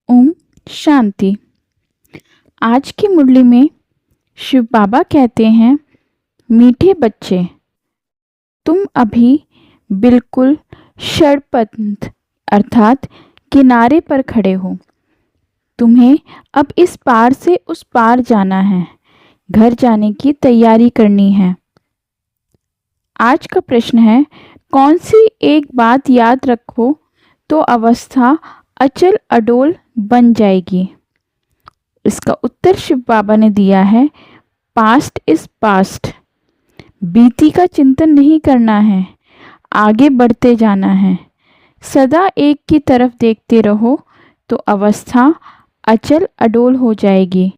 ओम शांति। आज की मुरली में शिव बाबा कहते हैं, मीठे बच्चे, तुम अभी बिल्कुल षड़पंथ अर्थात किनारे पर खड़े हो। तुम्हें अब इस पार से उस पार जाना है, घर जाने की तैयारी करनी है। आज का प्रश्न है, कौन सी एक बात याद रखो तो अवस्था अचल अडोल बन जाएगी। इसका उत्तर शिव बाबा ने दिया है, पास्ट इज पास्ट। बीती का चिंतन नहीं करना है, आगे बढ़ते जाना है। सदा एक की तरफ देखते रहो तो अवस्था अचल अडोल हो जाएगी।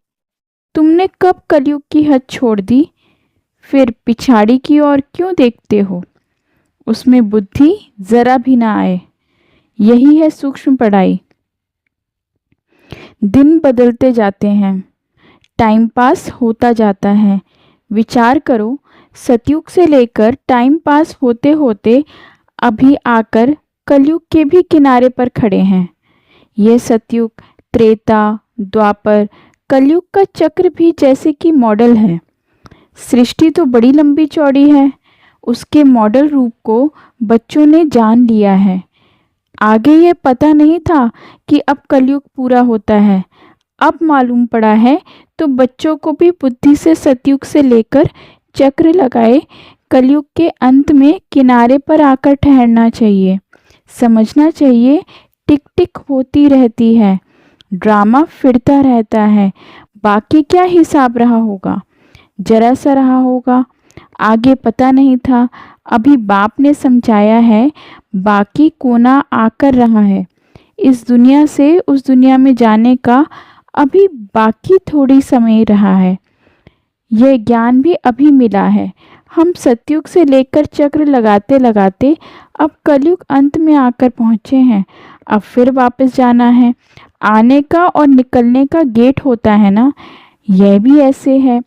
तुमने कब कलयुग की हद छोड़ दी, फिर पिछाड़ी की ओर क्यों देखते हो। उसमें बुद्धि जरा भी ना आए। यही है सूक्ष्म पढ़ाई। दिन बदलते जाते हैं, टाइम पास होता जाता है। विचार करो, सतयुग से लेकर टाइम पास होते होते अभी आकर कलयुग के भी किनारे पर खड़े हैं। यह सतयुग, त्रेता, द्वापर, कलयुग का चक्र भी जैसे कि मॉडल है। सृष्टि तो बड़ी लंबी चौड़ी है, उसके मॉडल रूप को बच्चों ने जान लिया है। आगे ये पता नहीं था कि अब कलयुग पूरा होता है। अब मालूम पड़ा है तो बच्चों को भी बुद्धि से सतयुग से लेकर चक्र लगाए कलयुग के अंत में किनारे पर आकर ठहरना चाहिए। समझना चाहिए, टिक टिक होती रहती है, ड्रामा फिरता रहता है। बाकी क्या हिसाब रहा होगा, जरा सा रहा होगा। आगे पता नहीं था, अभी बाप ने समझाया है, बाकी कोना आकर रहा है। इस दुनिया से उस दुनिया में जाने का अभी बाकी थोड़ी समय रहा है। यह ज्ञान भी अभी मिला है। हम सतयुग से लेकर चक्र लगाते लगाते अब कलयुग अंत में आकर पहुँचे हैं। अब फिर वापस जाना है। आने का और निकलने का गेट होता है ना, यह भी ऐसे है।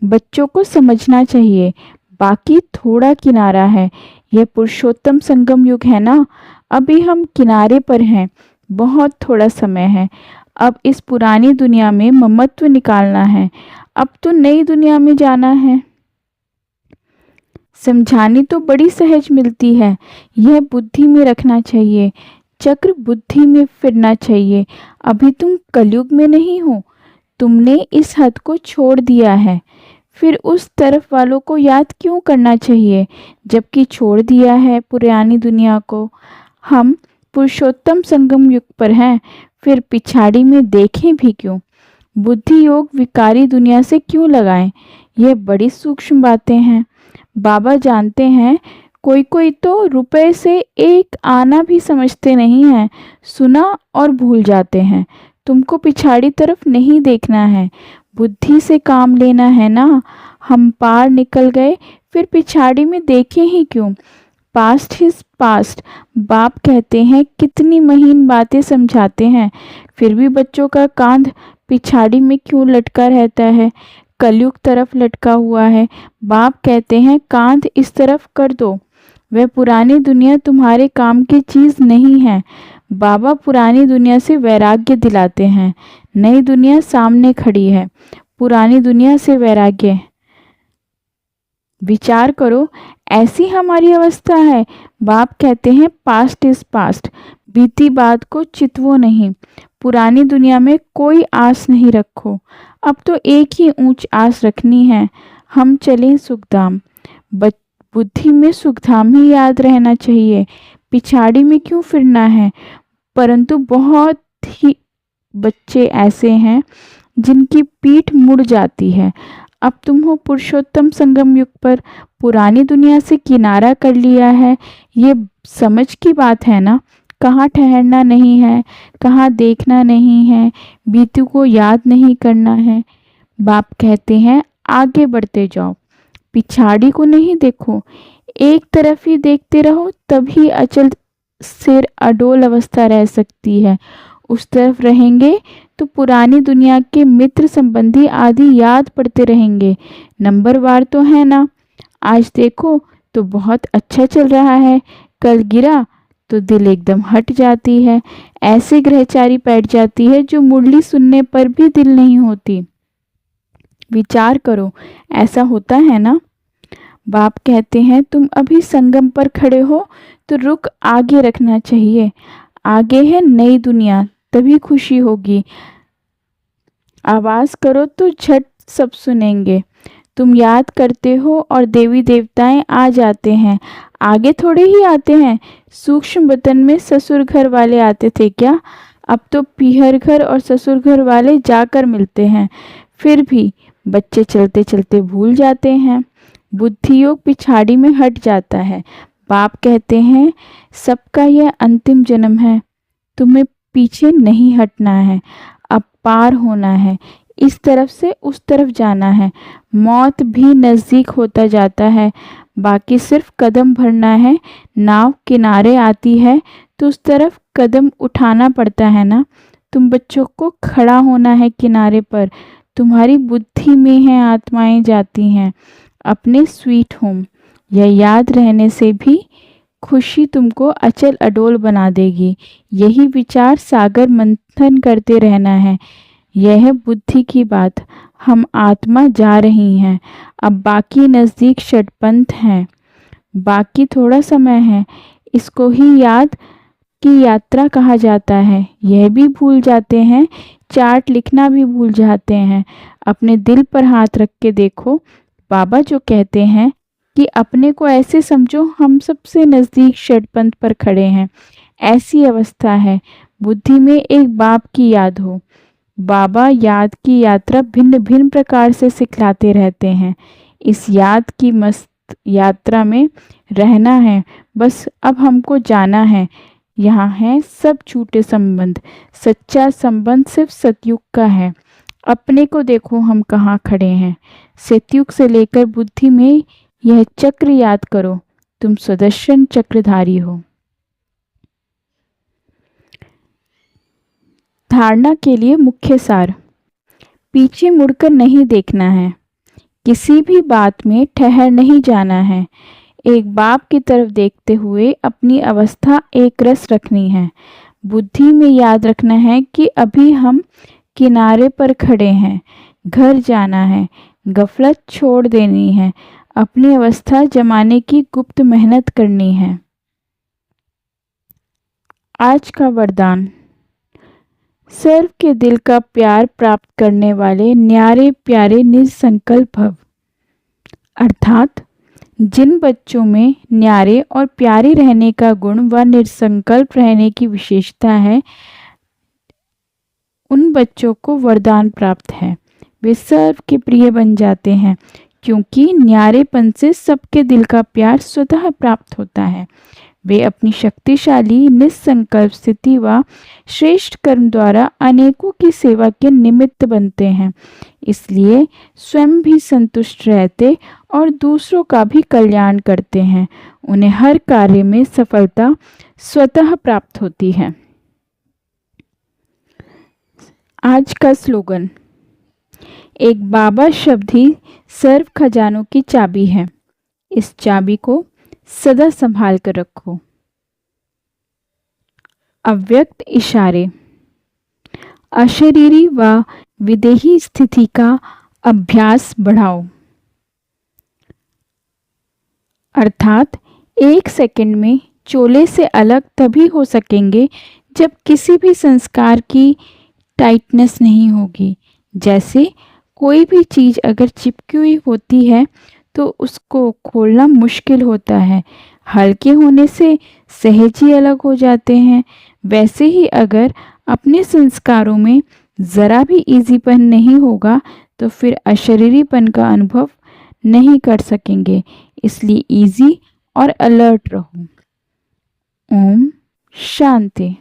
बच्चों को समझना चाहिए, बाकी थोड़ा किनारा है। यह पुरुषोत्तम संगम युग है ना, अभी हम किनारे पर हैं, बहुत थोड़ा समय है। अब इस पुरानी दुनिया में ममत्व निकालना है, अब तो नई दुनिया में जाना है। समझानी तो बड़ी सहज मिलती है, यह बुद्धि में रखना चाहिए। चक्र बुद्धि में फिरना चाहिए। अभी तुम कलयुग में नहीं हो, तुमने इस हद को छोड़ दिया है। फिर उस तरफ वालों को याद क्यों करना चाहिए, जबकि छोड़ दिया है पुरानी दुनिया को। हम पुरुषोत्तम संगम युग पर हैं, फिर पिछाड़ी में देखें भी क्यों। बुद्धि योग विकारी दुनिया से क्यों लगाएं, यह बड़ी सूक्ष्म बातें हैं। बाबा जानते हैं, कोई कोई तो रुपए से एक आना भी समझते नहीं हैं, सुना और भूल जाते हैं। तुमको पिछाड़ी तरफ नहीं देखना है, बुद्धि से काम लेना है ना। हम पार निकल गए, फिर पिछाड़ी में देखें ही क्यों। Past is past. बाप कहते हैं, कितनी महीन बातें समझाते हैं, फिर भी बच्चों का कांध पिछाड़ी में क्यों लटका रहता है, कलयुग तरफ लटका हुआ है। बाप कहते हैं, कांध इस तरफ कर दो। वह पुरानी दुनिया तुम्हारे काम की चीज नहीं है। बाबा पुरानी दुनिया से वैराग्य दिलाते हैं, नई दुनिया सामने खड़ी है। पुरानी दुनिया से वैराग्य। विचार करो, ऐसी हमारी अवस्था है। बाप कहते हैं, पास्ट इज पास्ट। बीती बात को चितवो नहीं। पुरानी दुनिया में कोई आस नहीं रखो। अब तो एक ही ऊंच आस रखनी है, हम चलें सुखधाम। बुद्धि में सुखधाम ही याद रहना चाहिए, पिछाड़ी में क्यों फिरना है। परंतु बहुत ही बच्चे ऐसे हैं जिनकी पीठ मुड़ जाती है। अब तुम हो पुरुषोत्तम संगम युग पर, पुरानी दुनिया से किनारा कर लिया है। ये समझ की बात है ना, कहाँ ठहरना नहीं है, कहाँ देखना नहीं है, बीतू को याद नहीं करना है। बाप कहते हैं, आगे बढ़ते जाओ, पिछाड़ी को नहीं देखो, एक तरफ ही देखते रहो, तभी अचल सिर अडोल अवस्था रह सकती है। उस तरफ रहेंगे तो पुरानी दुनिया के मित्र संबंधी आदि याद पड़ते रहेंगे। नंबरवार तो है ना, आज देखो तो बहुत अच्छा चल रहा है, कल गिरा तो दिल एकदम हट जाती है। ऐसे ग्रहचारी बैठ जाती है जो मुरली सुनने पर भी दिल नहीं होती। विचार करो, ऐसा होता है ना। बाप कहते हैं तुम अभी संगम पर खड़े हो तो रुख आगे रखना चाहिए। आगे है नई दुनिया, तभी खुशी होगी। आवाज करो तो झट सब सुनेंगे। तुम याद करते हो और देवी देवताएं आ जाते हैं। आगे थोड़े ही आते हैं। सूक्ष्म वतन में ससुर घर वाले आते थे क्या? अब तो पीहर घर और ससुर घर वाले जाकर मिलते हैं। फिर भी बच्चे चलते चलते भूल जाते हैं। बुद्धि योग पिछाड़ी में हट जाता है। बाप कहते हैं सबका यह अंतिम जन्म है, तुम्हें पीछे नहीं हटना है, अब पार होना है, इस तरफ से उस तरफ जाना है। मौत भी नज़दीक होता जाता है, बाकी सिर्फ कदम भरना है। नाव किनारे आती है तो उस तरफ कदम उठाना पड़ता है ना। तुम बच्चों को खड़ा होना है किनारे पर। तुम्हारी बुद्धि में है आत्माएं जाती हैं अपने स्वीट होम। यह याद रहने से भी खुशी तुमको अचल अडोल बना देगी। यही विचार सागर मंथन करते रहना है। यह है बुद्धि की बात। हम आत्मा जा रही हैं। अब बाकी नज़दीक षटपंथ हैं। बाकी थोड़ा समय है। इसको ही याद की यात्रा कहा जाता है। यह भी भूल जाते हैं, चार्ट लिखना भी भूल जाते हैं। अपने दिल पर हाथ रख के देखो। बाबा जो कहते हैं कि अपने को ऐसे समझो हम सबसे नज़दीक षटपंथ पर खड़े हैं। ऐसी अवस्था है। बुद्धि में एक बाप की याद हो। बाबा याद की यात्रा भिन्न भिन्न प्रकार से सिखलाते रहते हैं। इस याद की मस्त यात्रा में रहना है। बस अब हमको जाना है। यहाँ है सब झूठे संबंध। सच्चा संबंध सिर्फ सतयुग का है। अपने को देखो हम कहाँ खड़े हैं। सतयुग से लेकर बुद्धि में यह चक्र याद करो। तुम सुदर्शन चक्रधारी हो। धारणा के लिए मुख्य सार। पीछे मुड़कर नहीं देखना है। किसी भी बात में ठहर नहीं जाना है। एक बाप की तरफ देखते हुए अपनी अवस्था एक रस रखनी है। बुद्धि में याद रखना है कि अभी हम किनारे पर खड़े हैं। घर जाना है। गफलत छोड़ देनी है। अपनी अवस्था जमाने की गुप्त मेहनत करनी है। आज का वरदान। सर्व के दिल का प्यार प्राप्त करने वाले न्यारे प्यारे निसंकल्प भव। अर्थात जिन बच्चों में न्यारे और प्यारे रहने का गुण व निसंकल्प रहने की विशेषता है, उन बच्चों को वरदान प्राप्त है। वे सर्व के प्रिय बन जाते हैं, क्योंकि न्यारेपन से सबके दिल का प्यार स्वतः प्राप्त होता है। वे अपनी शक्तिशाली निसंकल्प स्थिति व श्रेष्ठ कर्म द्वारा अनेकों की सेवा के निमित्त बनते हैं। इसलिए स्वयं भी संतुष्ट रहते और दूसरों का भी कल्याण करते हैं। उन्हें हर कार्य में सफलता स्वतः प्राप्त होती है। आज का स्लोगन। एक बाबा शब्द ही सर्व खजानों की चाबी है। इस चाबी को सदा संभाल कर रखो। अव्यक्त इशारे। अशरीरी व विदेही स्थिति का अभ्यास बढ़ाओ। अर्थात एक सेकंड में चोले से अलग तभी हो सकेंगे जब किसी भी संस्कार की टाइटनेस नहीं होगी। जैसे कोई भी चीज़ अगर चिपकी हुई होती है तो उसको खोलना मुश्किल होता है। हल्के होने से सहज ही अलग हो जाते हैं। वैसे ही अगर अपने संस्कारों में ज़रा भी इजीपन नहीं होगा तो फिर अशरीरीपन का अनुभव नहीं कर सकेंगे। इसलिए इजी और अलर्ट रहो। ओम शांति।